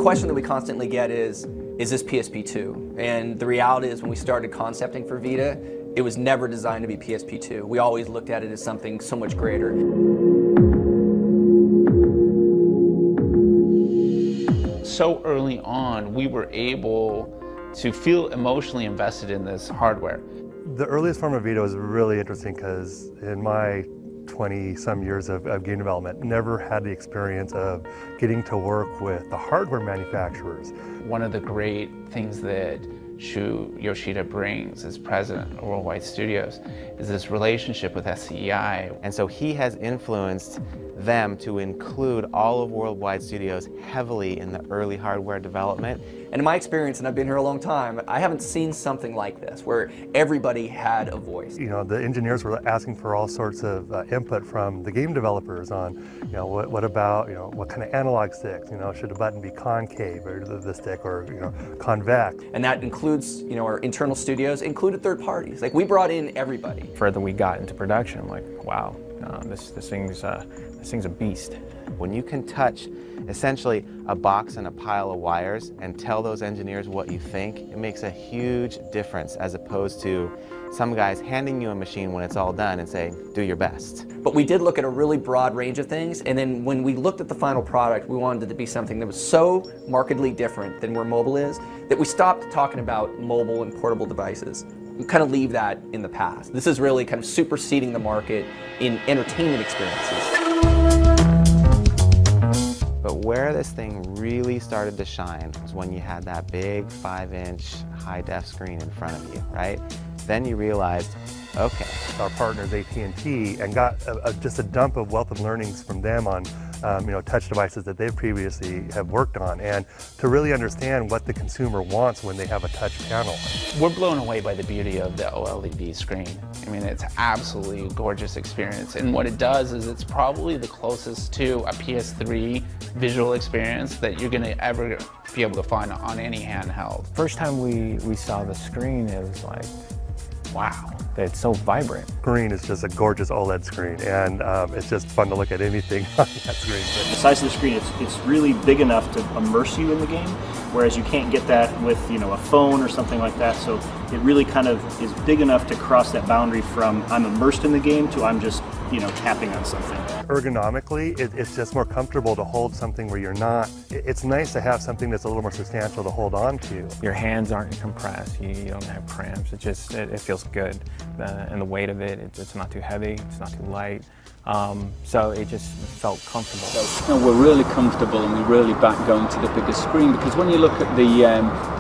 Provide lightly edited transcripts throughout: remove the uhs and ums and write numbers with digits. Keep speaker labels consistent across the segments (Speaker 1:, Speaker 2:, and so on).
Speaker 1: question that we constantly get is this PSP2? And the reality is when we started concepting for Vita, it was never designed to be PSP2. We always looked at it as something so much greater.
Speaker 2: So early on, we were able to feel emotionally invested in this hardware.
Speaker 3: The earliest form of Vita was really interesting because in my 20-some years of game development, never had the experience of getting to work with the hardware manufacturers.
Speaker 2: One of the great things that Shu Yoshida brings as president of Worldwide Studios is this relationship with SCEI.
Speaker 4: And so he has influenced them to include all of Worldwide Studios heavily in the early hardware development.
Speaker 1: And in my experience, and I've been here a long time, I haven't seen something like this, where everybody had a voice.
Speaker 3: You know, the engineers were asking for all sorts of input from the game developers on, you know, what about, you know, what kind of analog sticks, you know, should the button be concave or the stick, or, you know, convex.
Speaker 1: And that includes, you know, our internal studios, included third parties. Like, we brought in everybody.
Speaker 5: The further we got into production, like, wow, this thing's a beast.
Speaker 4: When you can touch essentially a box and a pile of wires and tell those engineers what you think, it makes a huge difference as opposed to some guys handing you a machine when it's all done and saying, do your best.
Speaker 1: But we did look at a really broad range of things, and then when we looked at the final product, we wanted it to be something that was so markedly different than where mobile is, that we stopped talking about mobile and portable devices. We kind of leave that in the past. This is really kind of superseding the market in entertainment experiences.
Speaker 4: But where this thing really started to shine was when you had that big 5-inch high-def screen in front of you, right? Then you realized, okay.
Speaker 3: Our partners, AT&T, and got just a dump of wealth of learnings from them on you know, touch devices that they've previously have worked on, and to really understand what the consumer wants when they have a touch panel.
Speaker 2: We're blown away by the beauty of the OLED screen. I mean, it's absolutely a gorgeous experience. And what it does is it's probably the closest to a PS3 visual experience that you're gonna ever be able to find on any handheld.
Speaker 5: First time we saw the screen, it was like, wow, it's so vibrant.
Speaker 3: Screen is just a gorgeous OLED screen, and it's just fun to look at anything on that screen.
Speaker 6: The size of the screen, it's really big enough to immerse you in the game, whereas you can't get that with, you know, a phone or something like that. So it really kind of is big enough to cross that boundary from I'm immersed in the game to I'm just, you know, tapping on something.
Speaker 3: Ergonomically, it's just more comfortable to hold something where you're not. It's nice to have something that's a little more substantial to hold on to.
Speaker 5: Your hands aren't compressed, you don't have cramps, it feels good. And the weight of it, it's not too heavy, it's not too light. So it just felt comfortable.
Speaker 7: No, we're really comfortable and we really back going to the bigger screen, because when you look at the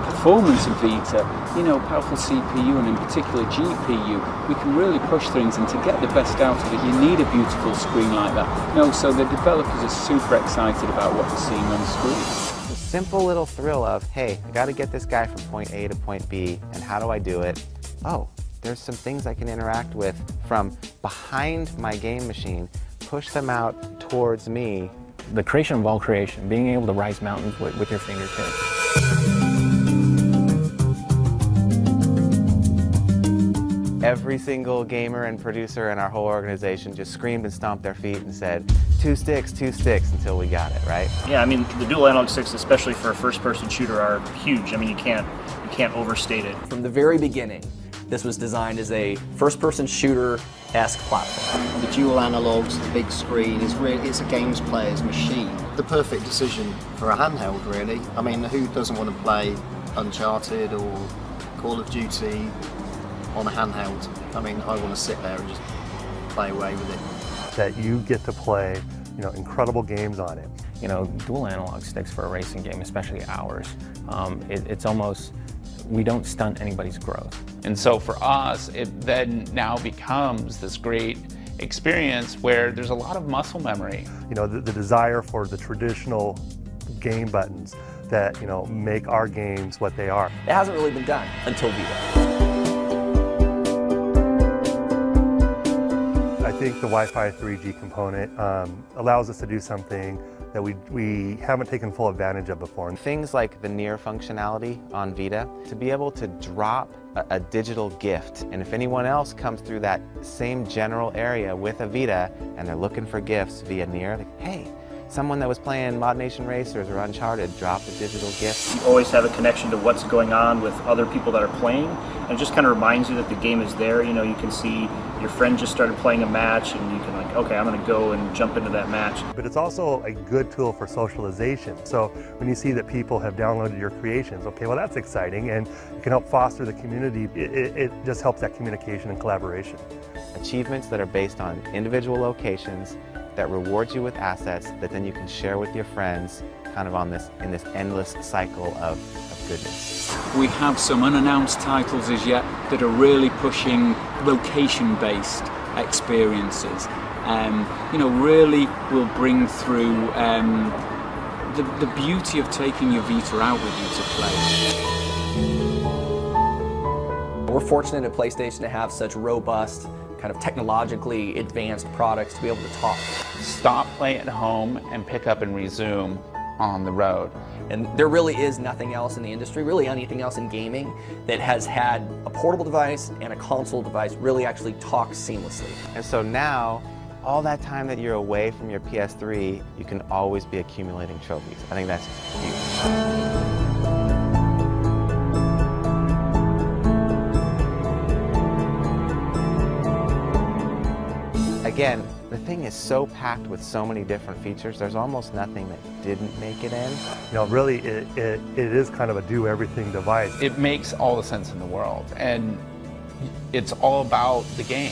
Speaker 7: performance of Vita, you know, powerful CPU and in particular GPU, we can really push things, and to get the best out of it, you need a beautiful screen like that. No, so the developers are super excited about what they're seeing on the screen.
Speaker 4: The simple little thrill of, hey, I gotta get this guy from point A to point B, and how do I do it? Oh, there's some things I can interact with from behind my game machine, push them out towards me.
Speaker 5: The creation of all creation, being able to rise mountains with your fingertips.
Speaker 4: Every single gamer and producer in our whole organization just screamed and stomped their feet and said, two sticks, until we got it, right?
Speaker 6: Yeah, I mean, the dual analog sticks, especially for a first-person shooter, are huge. I mean, you can't overstate it.
Speaker 1: From the very beginning, this was designed as a first-person shooter-esque platform.
Speaker 8: The dual analogs, the big screen, it's a games player's machine. The perfect decision for a handheld, really. I mean, who doesn't want to play Uncharted or Call of Duty on a handheld? I mean, I want to sit there and just play away with it.
Speaker 3: That you get to play, you know, incredible games on it.
Speaker 5: You know, dual analog sticks for a racing game, especially ours, it's almost, we don't stunt anybody's growth.
Speaker 2: And so for us, it then now becomes this great experience where there's a lot of muscle memory.
Speaker 3: You know, the desire for the traditional game buttons that, you know, make our games what they are.
Speaker 1: It hasn't really been done until Vita.
Speaker 3: I think the Wi-Fi 3G component allows us to do something that we haven't taken full advantage of before.
Speaker 4: Things like the near functionality on Vita, to be able to drop a digital gift, and if anyone else comes through that same general area with a Vita and they're looking for gifts via near, like, hey, Someone that was playing Mod Nation Racers or Uncharted dropped a digital gift.
Speaker 6: You always have a connection to what's going on with other people that are playing, and it just kind of reminds you that the game is there. You know, you can see your friend just started playing a match, and you can like, okay, I'm going to go and jump into that match.
Speaker 3: But it's also a good tool for socialization. So when you see that people have downloaded your creations, okay, well that's exciting, and it can help foster the community. It just helps that communication and collaboration.
Speaker 4: Achievements that are based on individual locations that reward you with assets that then you can share with your friends kind of in this endless cycle of goodness.
Speaker 7: We have some unannounced titles as yet that are really pushing location-based experiences. You know, really will bring through the beauty of taking your Vita out with you to play.
Speaker 1: We're fortunate at PlayStation to have such robust, kind of technologically advanced products to be able to talk.
Speaker 2: Stop, play at home, and pick up and resume on the road.
Speaker 1: And there really is nothing else in the industry, really anything else in gaming, that has had a portable device and a console device really actually talk seamlessly.
Speaker 4: And so now, all that time that you're away from your PS3, you can always be accumulating trophies. I think that's huge. Again, the thing is so packed with so many different features, there's almost nothing that didn't make it in.
Speaker 3: You know, really, it is kind of a do-everything device.
Speaker 2: It makes all the sense in the world, and it's all about the game.